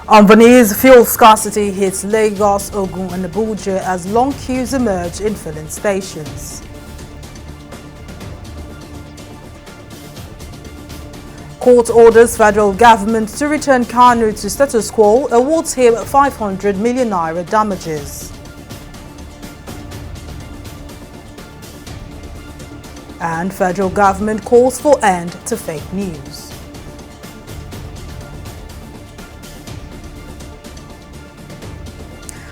On the news, fuel scarcity hits Lagos, Ogun and Abuja as long queues emerge in filling stations. Court orders federal government to return Kanu to status quo, awards him 500 million naira damages. And federal government calls for end to fake news.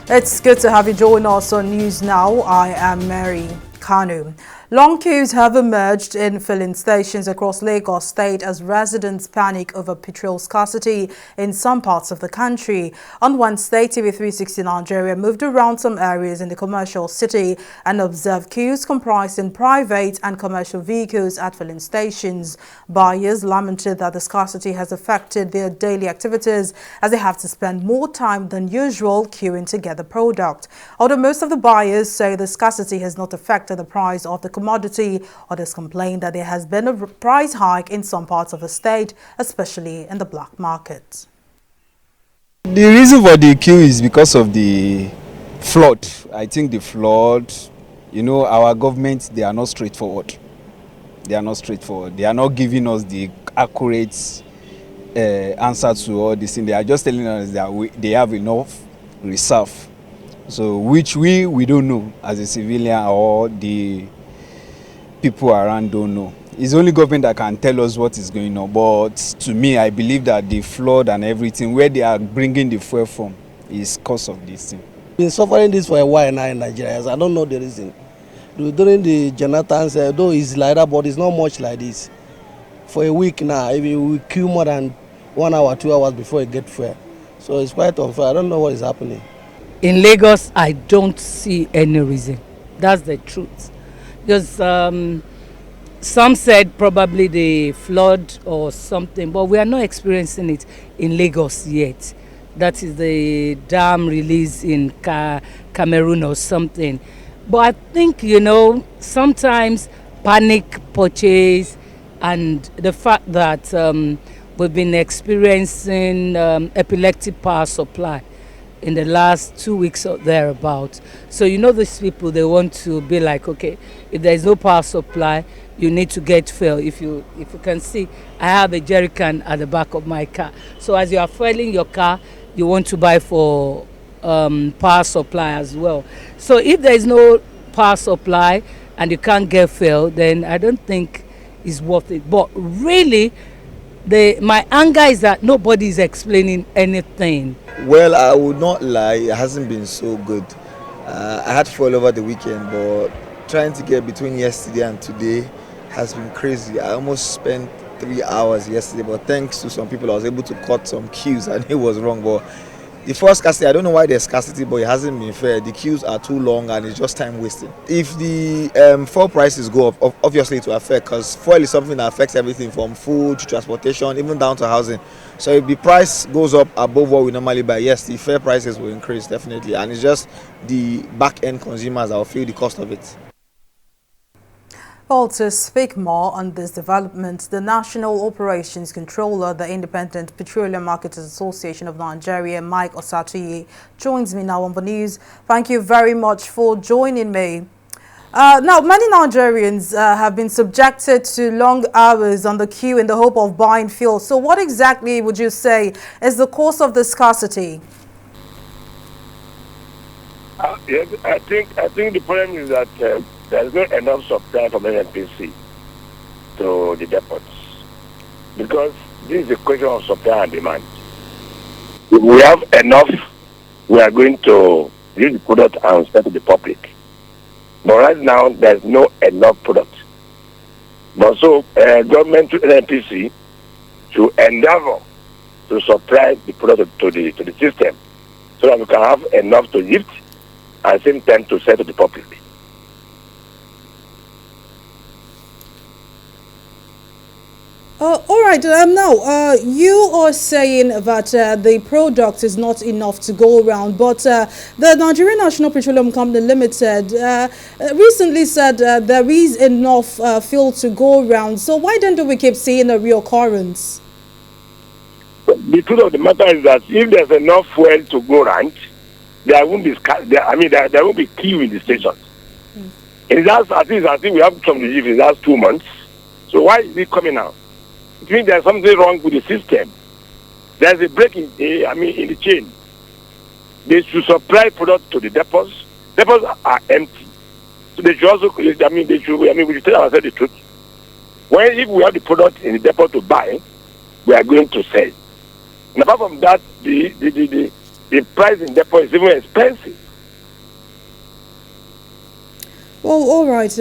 It's good to have you join us on News Now. I am Mary Kanu. Long queues have emerged in filling stations across Lagos State as residents panic over petrol scarcity in some parts of the country. On Wednesday, TV360 Nigeria moved around some areas in the commercial city and observed queues comprising private and commercial vehicles at filling stations. Buyers lamented that the scarcity has affected their daily activities as they have to spend more time than usual queuing to get the product. Although most of the buyers say the scarcity has not affected the price of the commodity, others complain that there has been a price hike in some parts of the state, especially in the black market. The reason for the queue is because of the flood. I think the flood, our government, they are not straightforward. They are not straightforward. They are not giving us the accurate answer to all this thing. They are just telling us that they have enough reserve. So which we don't know as a civilian or the people around don't know. It's only government that can tell us what is going on. But to me, I believe that the flood and everything, where they are bringing the fuel from, is cause of this thing. Been suffering this for a while now in Nigeria. I don't know the reason. During the Jonathan's, though it's like that, but it's not much like this. For a week now, even we queue more than 1 hour, 2 hours before it get fuel. So it's quite unfair. I don't know what is happening. In Lagos, I don't see any reason. That's the truth. Because some said probably the flood or something, but we are not experiencing it in Lagos yet. That is the dam release in Cameroon or something. But I think, sometimes panic purchase and the fact that we've been experiencing epileptic power supply in the last 2 weeks or thereabout. So these people, they want to be like, okay, if there is no power supply, you need to get fuel. If you can see, I have a jerry can at the back of my car. So as you are fueling your car, you want to buy for power supply as well. So if there is no power supply and you can't get fuel, then I don't think it's worth it. But really, my anger is that nobody is explaining anything. Well, I would not lie, it hasn't been so good. I had fuel over the weekend, but trying to get between yesterday and today has been crazy. I almost spent 3 hours yesterday, but thanks to some people I was able to cut some queues and it was wrong. But the first scarcity, I don't know why there's scarcity, but it hasn't been fair. The queues are too long and it's just time wasting. If the fuel prices go up, obviously it will affect, because fuel is something that affects everything from food, transportation, even down to housing. So if the price goes up above what we normally buy, yes, the fair prices will increase definitely, and it's just the back-end consumers that will feel the cost of it. Well, to speak more on this development, the National Operations Controller, the Independent Petroleum Marketers Association of Nigeria, Mike Osatuyi, joins me now on the news. Thank you very much for joining me. Now, many Nigerians have been subjected to long hours on the queue in the hope of buying fuel. So what exactly would you say is the cause of the scarcity? Yes, I think the problem is that there's not enough supply from NNPC to the depots, because this is a question of supply and demand. If we have enough, we are going to use the product and sell to the public. But right now, there's no enough product. But so, government to NNPC should endeavor to supply the product to the system, so that we can have enough to lift and same time to sell to the public. All right. Now, you are saying that the product is not enough to go around, but the Nigerian National Petroleum Company Limited recently said there is enough fuel to go around. So why then do we keep seeing a reoccurrence? the truth of the matter is that if there's enough fuel to go around, there won't be there won't be queue in the stations. And that's at least I think we have from the in the last 2 months. So why is it coming now? It means there's something wrong with the system. There's a break in the chain. They should supply products to the depots. Depots are empty. So they should also we should tell ourselves the truth. If we have the product in the depot to buy, we are going to sell. And apart from that, the price in depot is even expensive. Well, all right.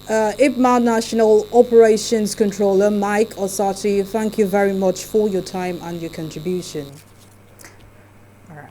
IPMA National Operations Controller Mike Osati, thank you very much for your time and your contribution.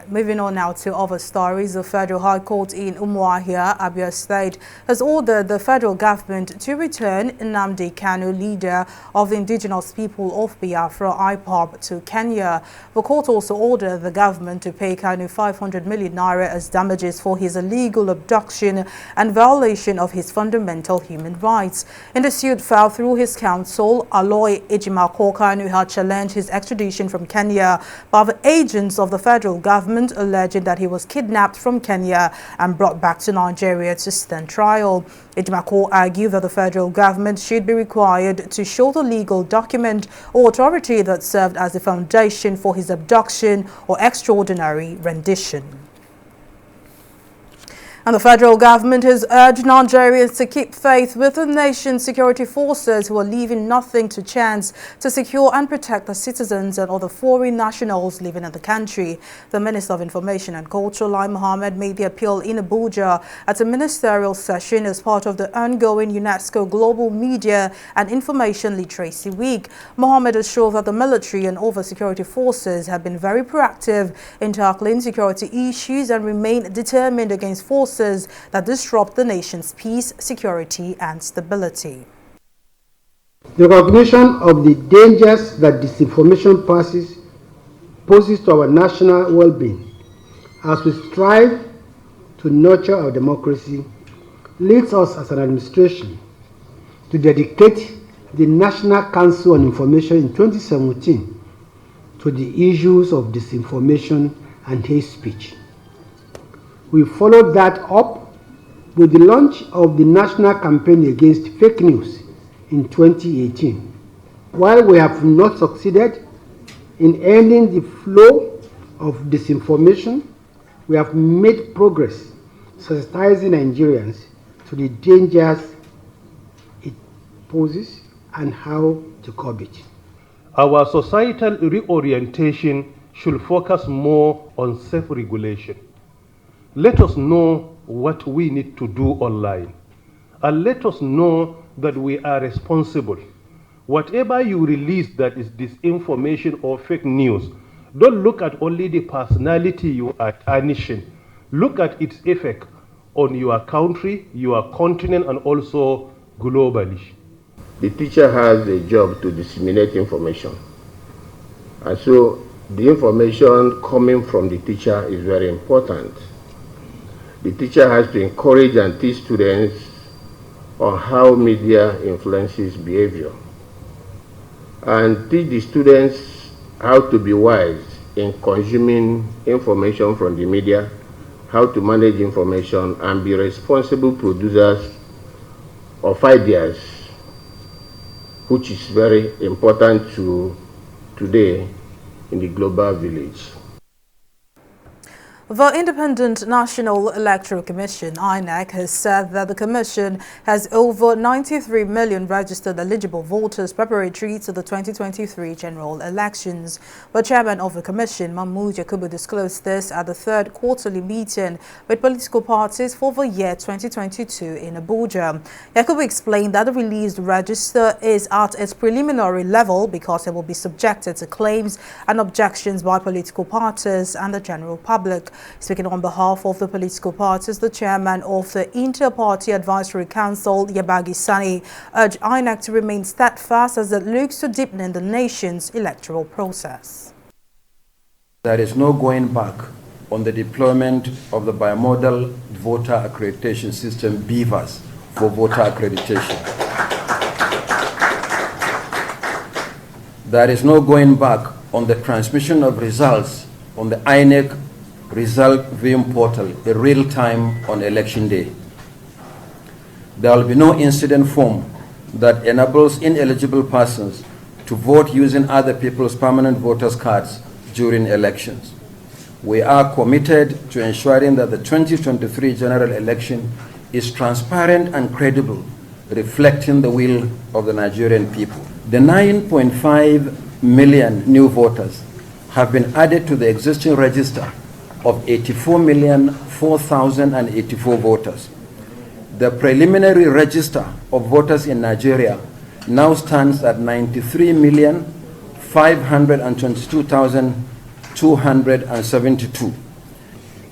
Moving on now to other stories. The Federal High Court in Umuahia, Abia State, has ordered the federal government to return Nnamdi Kanu, leader of the indigenous people of Biafra, IPOB, to Kenya. The court also ordered the government to pay Kanu 500 million naira as damages for his illegal abduction and violation of his fundamental human rights. In the suit filed through his counsel, Aloy Ejimako, Kanu had challenged his extradition from Kenya by the agents of the federal government, alleging that he was kidnapped from Kenya and brought back to Nigeria to stand trial. Ejimako argued that the federal government should be required to show the legal document or authority that served as the foundation for his abduction or extraordinary rendition. And the federal government has urged Nigerians to keep faith with the nation's security forces, who are leaving nothing to chance to secure and protect the citizens and other foreign nationals living in the country. The Minister of Information and Culture, Lai Mohammed, made the appeal in Abuja at a ministerial session as part of the ongoing UNESCO Global Media and Information Literacy Week. Mohammed assured that the military and other security forces have been very proactive in tackling security issues and remain determined against forces that disrupt the nation's peace, security, and stability. The recognition of the dangers that disinformation poses to our national well-being as we strive to nurture our democracy leads us as an administration to dedicate the National Council on Information in 2017 to the issues of disinformation and hate speech. We followed that up with the launch of the National Campaign Against Fake News in 2018. While we have not succeeded in ending the flow of disinformation, we have made progress sensitizing Nigerians to the dangers it poses and how to curb it. Our societal reorientation should focus more on self-regulation. Let us know what we need to do online, and let us know that we are responsible. Whatever you release that is disinformation or fake news, don't look at only the personality you are tarnishing. Look at its effect on your country, your continent, and also globally. The teacher has a job to disseminate information. And so the information coming from the teacher is very important. The teacher has to encourage and teach students on how media influences behavior, and teach the students how to be wise in consuming information from the media, how to manage information, and be responsible producers of ideas, which is very important today in the global village. The Independent National Electoral Commission, INEC, has said that the Commission has over 93 million registered eligible voters preparatory to the 2023 general elections. The chairman of the Commission, Mahmoud Yakubu, disclosed this at the third quarterly meeting with political parties for the year 2022 in Abuja. Yakubu explained that the released register is at its preliminary level because it will be subjected to claims and objections by political parties and the general public. Speaking on behalf of the political parties, the chairman of the Inter-Party Advisory Council, Yabagi Sani, urged INEC to remain steadfast as it looks to deepen the nation's electoral process. There is no going back on the deployment of the bimodal voter accreditation system, BVAS, for voter accreditation. There is no going back on the transmission of results on the INEC result viewing portal in real time on election day. There will be no incident form that enables ineligible persons to vote using other people's permanent voters' cards during elections. We are committed to ensuring that the 2023 general election is transparent and credible, reflecting the will of the Nigerian people. The 9.5 million new voters have been added to the existing register of 84,004,084 voters. The preliminary register of voters in Nigeria now stands at 93,522,272.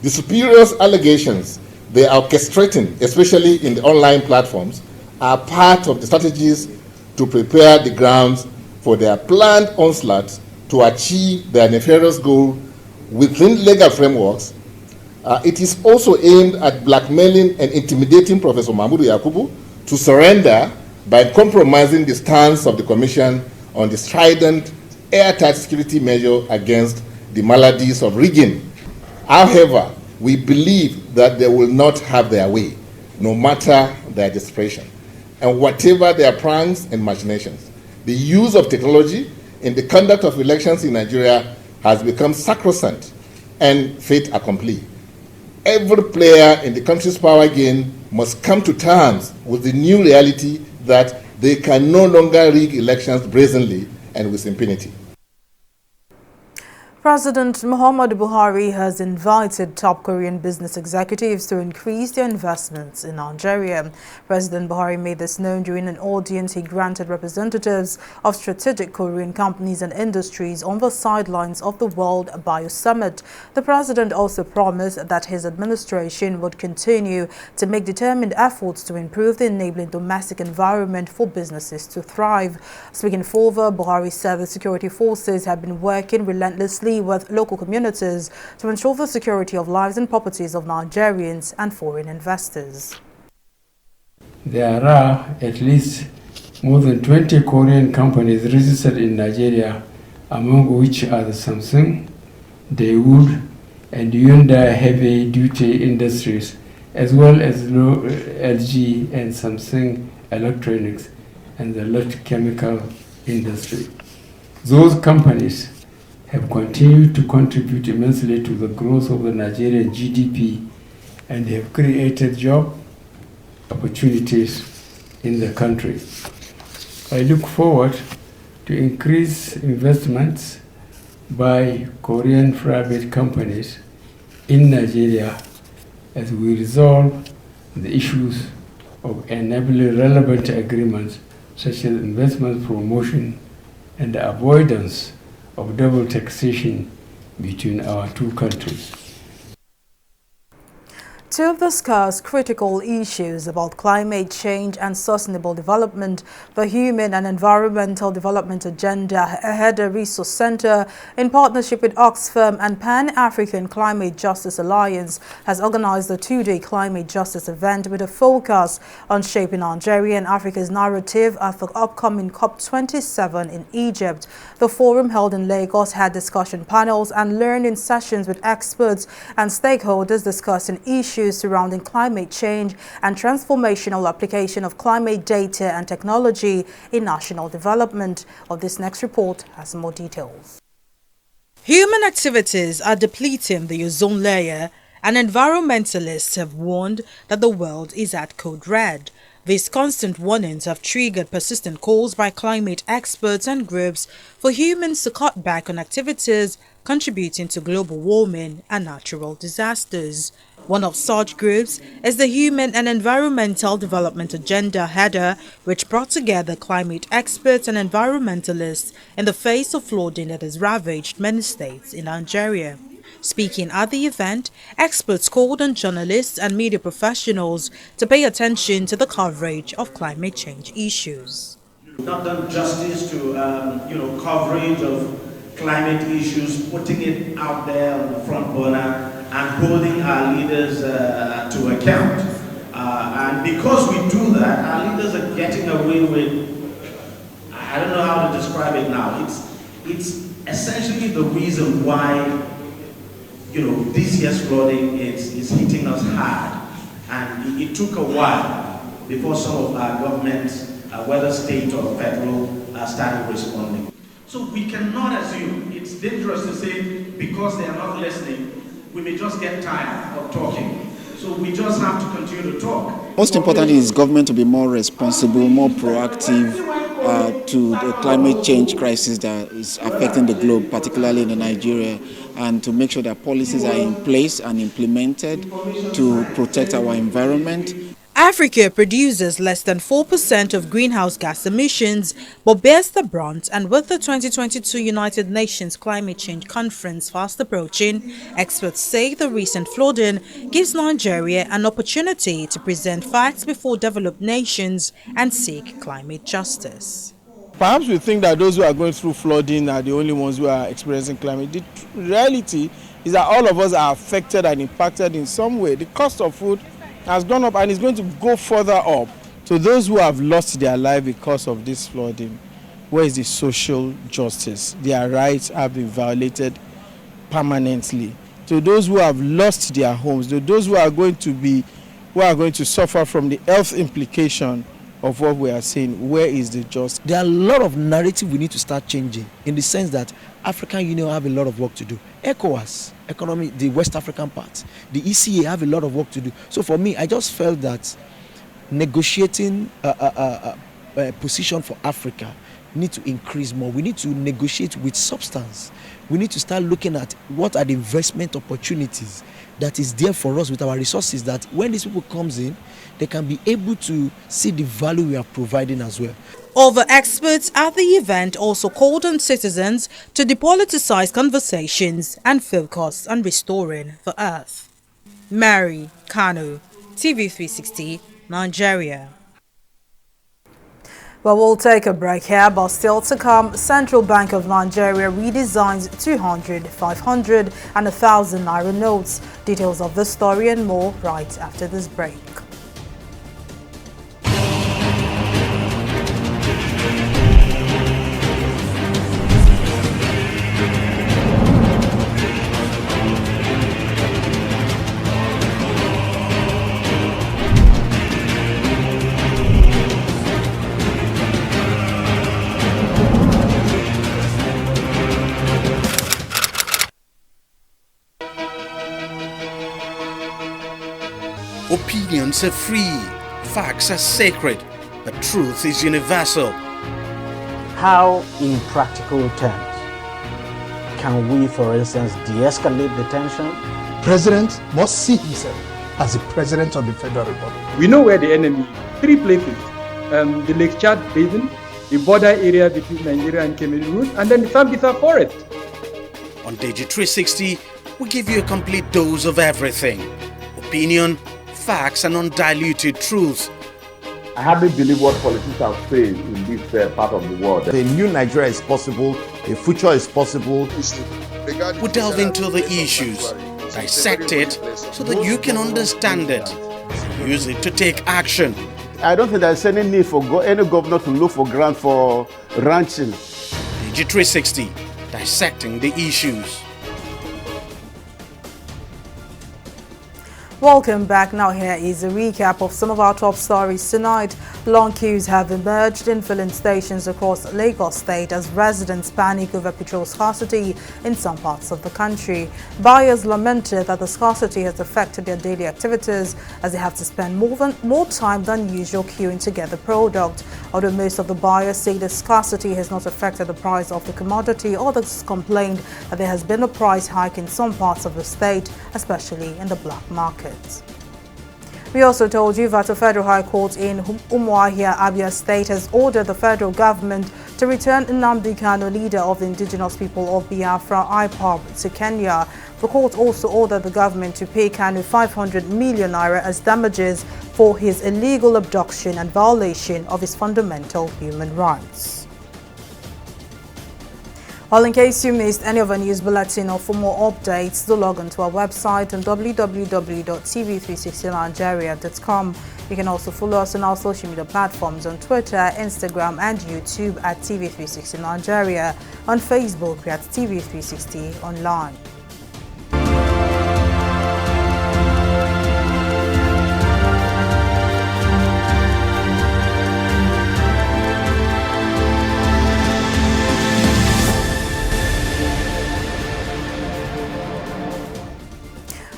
The superior's allegations they are orchestrating, especially in the online platforms, are part of the strategies to prepare the grounds for their planned onslaught to achieve their nefarious goal within legal frameworks. It is also aimed at blackmailing and intimidating Professor Mahmoud Yakubu to surrender by compromising the stance of the Commission on the strident, airtight security measure against the maladies of rigging. However, we believe that they will not have their way, no matter their desperation, and whatever their pranks and machinations. The use of technology in the conduct of elections in Nigeria has become sacrosanct and fait accompli. Every player in the country's power game must come to terms with the new reality that they can no longer rig elections brazenly and with impunity. President Muhammadu Buhari has invited top Korean business executives to increase their investments in Nigeria. President Buhari made this known during an audience he granted representatives of strategic Korean companies and industries on the sidelines of the World Bio Summit. The president also promised that his administration would continue to make determined efforts to improve the enabling domestic environment for businesses to thrive. Speaking further, Buhari said the security forces have been working relentlessly with local communities to ensure the security of lives and properties of Nigerians and foreign investors. There are at least more than 20 Korean companies registered in Nigeria, among which are the Samsung, Daewoo, and Hyundai heavy-duty industries, as well as LG and Samsung Electronics and the electrochemical industry. Those companies have continued to contribute immensely to the growth of the Nigerian GDP and have created job opportunities in the country. I look forward to increased investments by Korean private companies in Nigeria as we resolve the issues of enabling relevant agreements such as investment promotion and the avoidance of double taxation between our two countries. To discuss critical issues about climate change and sustainable development, the Human and Environmental Development Agenda Header Resource Center, in partnership with Oxfam and Pan-African Climate Justice Alliance, has organized a two-day climate justice event with a focus on shaping Nigeria and Africa's narrative at the upcoming COP27 in Egypt. The forum held in Lagos had discussion panels and learning sessions with experts and stakeholders discussing issues surrounding climate change and transformational application of climate data and technology in national development. This next report has more details. Human activities are depleting the ozone layer, and environmentalists have warned that the world is at code red. These constant warnings have triggered persistent calls by climate experts and groups for humans to cut back on activities contributing to global warming and natural disasters. One of such groups is the Human and Environmental Development Agenda Header, which brought together climate experts and environmentalists in the face of flooding that has ravaged many states in Nigeria. Speaking at the event, experts called on journalists and media professionals to pay attention to the coverage of climate change issues. Not done justice to coverage of climate issues, putting it out there on the front burner and holding our leaders to account. And because we do that, our leaders are getting away with, I don't know how to describe it now. It's essentially the reason why, this year's flooding is hitting us hard. And it took a while before some of our governments, whether state or federal, started responding. So we cannot assume, it's dangerous to say because they are not listening, we may just get tired of talking. So we just have to continue to talk. Most importantly is government to be more responsible, more proactive to the climate change crisis that is affecting the globe, particularly in Nigeria, and to make sure that policies are in place and implemented to protect our environment. Africa produces less than 4% of greenhouse gas emissions, but bears the brunt, and with the 2022 United Nations Climate Change Conference fast approaching, experts say the recent flooding gives Nigeria an opportunity to present facts before developed nations and seek climate justice. Perhaps we think that those who are going through flooding are the only ones who are experiencing climate. The reality is that all of us are affected and impacted in some way. The cost of food has gone up and is going to go further up. To those who have lost their life because of this flooding, where is the social justice? Their rights have been violated permanently. To those who have lost their homes, to those who are going to suffer from the health implication of what we are saying, where is the justice? There are a lot of narrative we need to start changing, in the sense that African Union have a lot of work to do. ECOWAS, the West African part, the ECA have a lot of work to do. So for me, I just felt that negotiating a position for Africa need to increase more. We need to negotiate with substance. We need to start looking at what are the investment opportunities that is there for us with our resources, that when these people comes in, they can be able to see the value we are providing as well. Other experts at the event also called on citizens to depoliticize conversations and focus on restoring the earth. Nnamdi Kanu, TV360, Nigeria. Well, we'll take a break here, but still to come, Central Bank of Nigeria redesigns 200, 500 and 1,000 naira notes. Details of this story and more right after this break. Opinions are free, facts are sacred, but truth is universal. How, in practical terms, can we, for instance, de-escalate the tension? President must see himself as the President of the Federal Republic. We know where the enemy is. 3 places. The Lake Chad Basin, the border area between Nigeria and Cameroon, and then the Sambisa Forest. On TV360, we give you a complete dose of everything. Opinion, facts and undiluted truth. I hardly believe what politicians say in this part of the world. A new Nigeria is possible, a future is possible. We delve into the issues, dissect it so that you can understand it, use it to take action. I don't think there's any need for any governor to look for grant for ranching. TV360, dissecting the issues. Welcome back. Now here is a recap of some of our top stories tonight. Long queues have emerged in filling stations across Lagos State as residents panic over petrol scarcity in some parts of the country. Buyers lamented that the scarcity has affected their daily activities as they have to spend more time than usual queuing to get the product. Although most of the buyers say the scarcity has not affected the price of the commodity, others complained that there has been a price hike in some parts of the state, especially in the black market. We also told you that the Federal High Court in Umuahia, Abia State, has ordered the federal government to return Nnamdi Kanu, leader of the indigenous people of Biafra, IPOB, to Kenya. The court also ordered the government to pay Kanu 500 million naira as damages for his illegal abduction and violation of his fundamental human rights. Well, in case you missed any of our news bulletin or for more updates, do log on to our website on www.tv360nigeria.com. You can also follow us on our social media platforms on Twitter, Instagram and YouTube at TV360 Nigeria. On Facebook, we are at TV360 Online.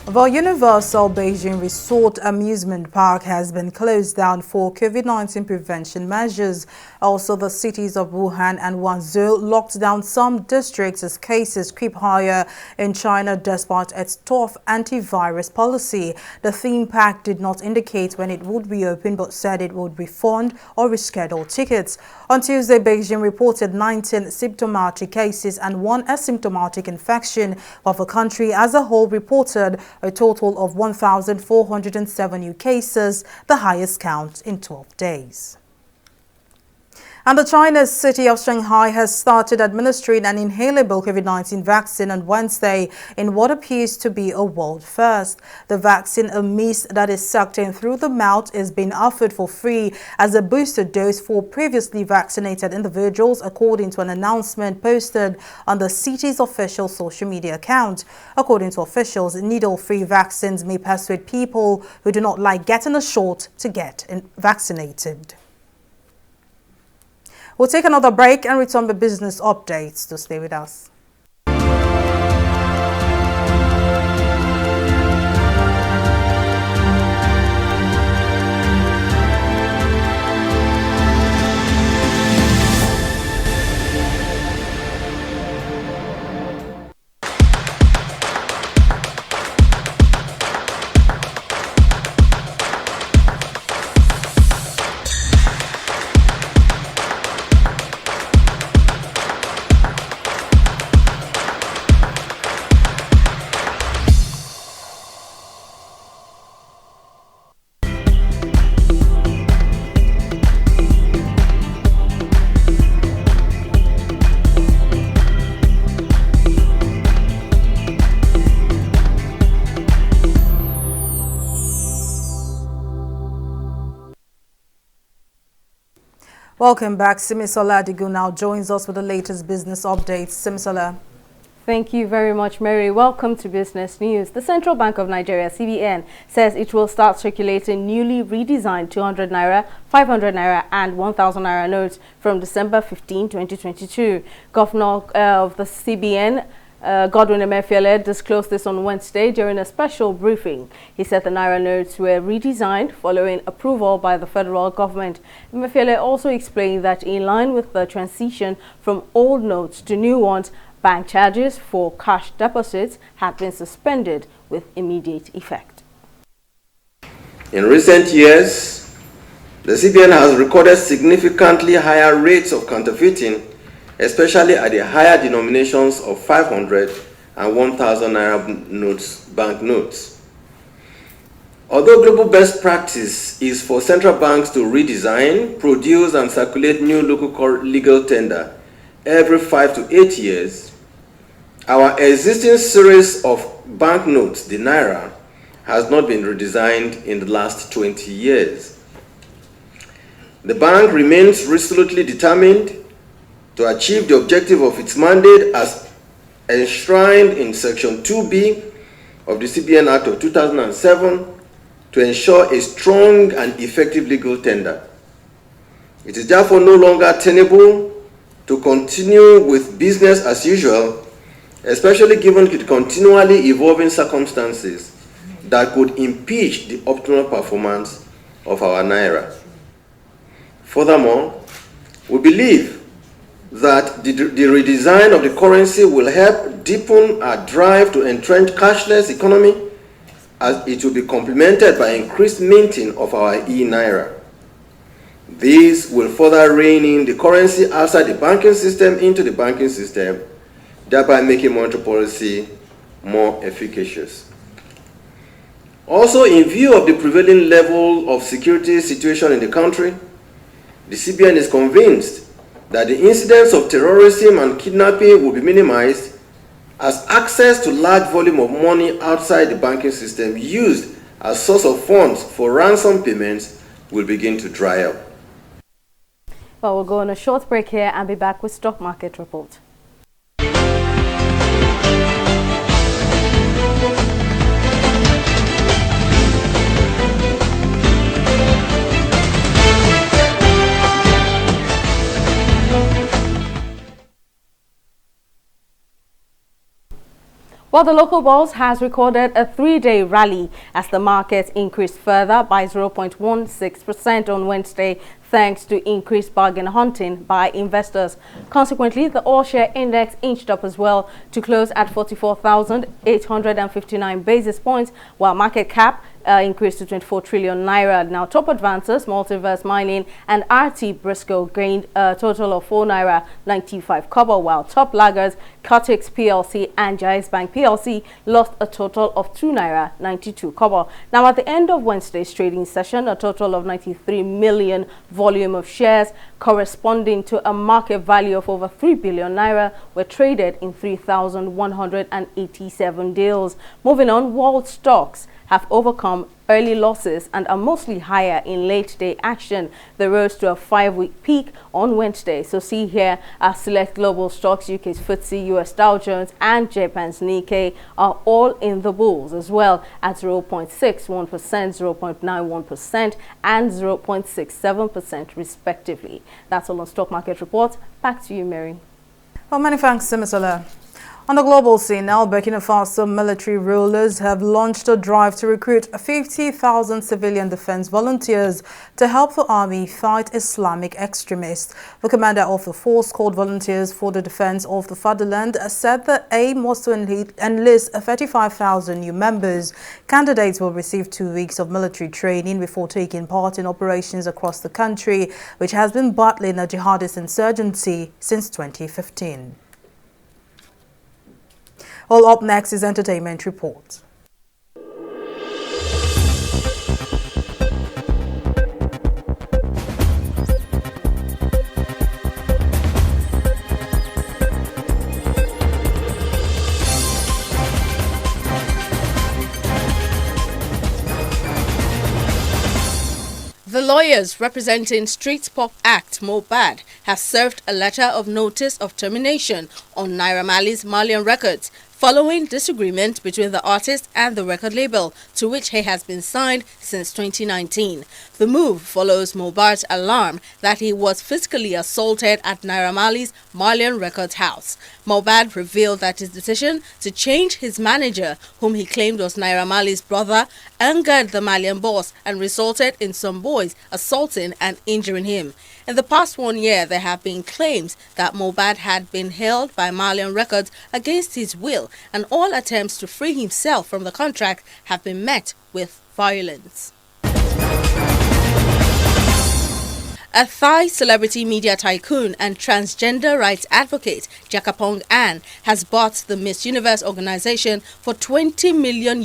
The Universal Beijing Resort Amusement Park has been closed down for COVID-19 prevention measures. Also, the cities of Wuhan and Guangzhou locked down some districts as cases creep higher in China despite its tough antivirus policy. The theme park did not indicate when it would reopen but said it would refund or reschedule tickets. On Tuesday, Beijing reported 19 symptomatic cases and 1 asymptomatic infection, while the country as a whole reported a total of 1,407 new cases, the highest count in 12 days. And the China's city of Shanghai has started administering an inhalable COVID-19 vaccine on Wednesday in what appears to be a world first. The vaccine, a mist that is sucked in through the mouth, is being offered for free as a booster dose for previously vaccinated individuals, according to an announcement posted on the city's official social media account. According to officials, needle-free vaccines may persuade people who do not like getting a shot to get vaccinated. We'll take another break and return with business updates, so stay with us. Welcome back. Simisola Adigu now joins us with the latest business updates. Simisola. Thank you very much, Mary. Welcome to Business News. The Central Bank of Nigeria, CBN, says it will start circulating newly redesigned 200 Naira, 500 Naira and 1,000 Naira notes from December 15, 2022. Governor of the CBN, Godwin Emefiele, disclosed this on Wednesday during a special briefing. He said the Naira notes were redesigned following approval by the federal government. Emefiele also explained that in line with the transition from old notes to new ones, bank charges for cash deposits have been suspended with immediate effect. In recent years, the CBN has recorded significantly higher rates of counterfeiting, especially at the higher denominations of 500 and 1,000 Naira notes, banknotes. Although global best practice is for central banks to redesign, produce and circulate new local legal tender every 5 to 8 years, our existing series of banknotes, the Naira, has not been redesigned in the last 20 years. The bank remains resolutely determined to achieve the objective of its mandate as enshrined in Section 2B of the CBN Act of 2007 to ensure a strong and effective legal tender. It is therefore no longer tenable to continue with business as usual, especially given the continually evolving circumstances that could impeach the optimal performance of our Naira. Furthermore, we believe that the redesign of the currency will help deepen our drive to entrench cashless economy, as it will be complemented by increased minting of our e-Naira. This will further rein in the currency outside the banking system into the banking system, thereby making monetary policy more efficacious. Also, in view of the prevailing level of security situation in the country, the CBN is convinced that the incidence of terrorism and kidnapping will be minimized as access to large volume of money outside the banking system used as source of funds for ransom payments will begin to dry up. Well, we'll go on a short break here and be back with Stock Market Report. Well, the local bourse has recorded a 3-day rally as the market increased further by 0.16% on Wednesday, thanks to increased bargain hunting by investors. Consequently, the all-share index inched up as well to close at 44,859 basis points, while market cap increased to 24 trillion naira. Now, top advancers, Multiverse Mining and RT Briscoe gained a total of 4 naira 95 kobo, while top laggers, Cortex PLC and Jais Bank PLC lost a total of 2 naira 92 kobo. Now, at the end of Wednesday's trading session, a total of 93 million volume of shares corresponding to a market value of over 3 billion naira were traded in 3,187 deals. Moving on, world stocks have overcome early losses and are mostly higher in late-day action. They rose to a 5-week peak on Wednesday. So see here, our select global stocks, UK's FTSE, US Dow Jones and Japan's Nikkei are all in the bulls as well at 0.61%, 0.91% and 0.67% respectively. That's all on Stock Market Report. Back to you, Mary. Well, many thanks, Simisala. On the global scene now, Burkina Faso military rulers have launched a drive to recruit 50,000 civilian defense volunteers to help the army fight Islamic extremists. The commander of the force, called Volunteers for the Defense of the Fatherland, said the aim was to enlist 35,000 new members. Candidates will receive 2 weeks of military training before taking part in operations across the country, which has been battling a jihadist insurgency since 2015. Well, up next is Entertainment Report. The lawyers representing street pop act Mohbad have served a letter of notice of termination on Naira Marley's Malian Records following disagreement between the artist and the record label, to which he has been signed since 2019. The move follows Mohbad's alarm that he was physically assaulted at Naira Marley's Malian Records house. Mohbad revealed that his decision to change his manager, whom he claimed was Naira Marley's brother, angered the Malian boss and resulted in some boys assaulting and injuring him. In the past 1 year, there have been claims that Mohbad had been held by Malian Records against his will, and all attempts to free himself from the contract have been met with violence. A Thai celebrity media tycoon and transgender rights advocate, Jakapong Ann, has bought the Miss Universe organization for $20 million,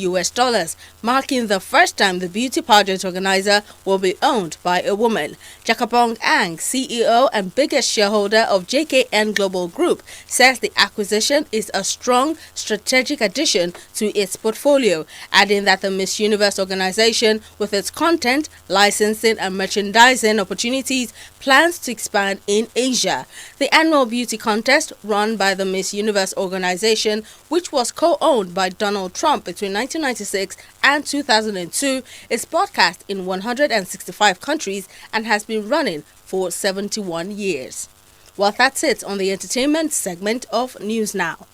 marking the first time the beauty pageant organizer will be owned by a woman. Jakapong Ann, CEO and biggest shareholder of JKN Global Group, says the acquisition is a strong strategic addition to its portfolio, adding that the Miss Universe organization, with its content, licensing and merchandising opportunities, plans to expand in Asia. The annual beauty contest run by the Miss Universe organization, which was co-owned by Donald Trump between 1996 and 2002, is broadcast in 165 countries and has been running for 71 years. Well, that's it on the entertainment segment of News Now.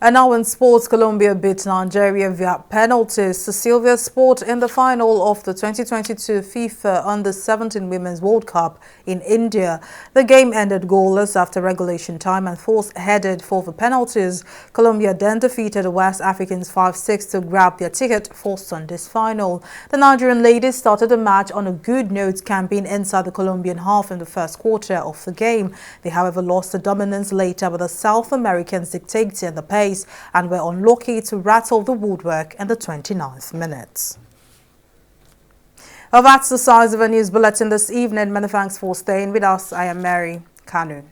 And now in sports, Colombia beat Nigeria via penalties to Silvia Sport in the final of the 2022 FIFA Under-17 Women's World Cup in India. The game ended goalless after regulation time and headed for the penalties. Colombia then defeated the West Africans 5-6 to grab their ticket for Sunday's final. The Nigerian ladies started the match on a good note, camping inside the Colombian half in the first quarter of the game. They, however, lost the dominance later with the South Americans dictating the pace and were unlucky to rattle the woodwork in the 29th minute. Well, that's the size of a news bulletin this evening. Many thanks for staying with us. I am Mary Kanu.